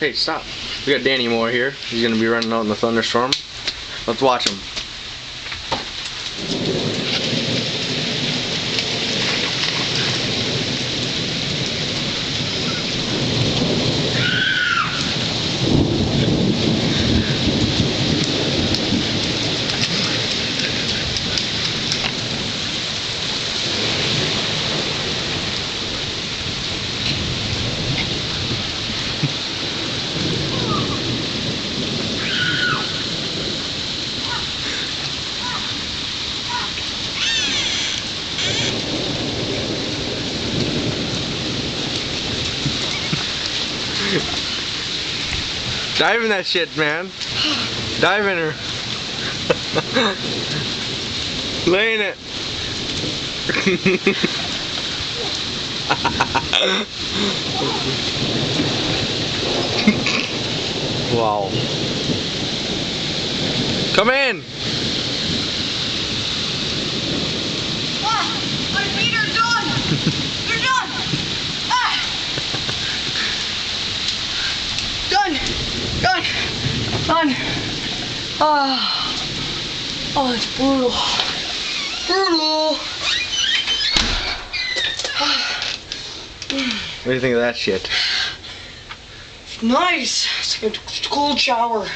Hey, stop. We got DMoore here. He's gonna be running out in the thunderstorm. Let's watch him. Dive in that shit, man. Dive in her. Lay in it. Wow. Come in. My feet are done. They're done. Done. Oh, it's brutal. What do you think of that shit? Nice. It's like a cold shower.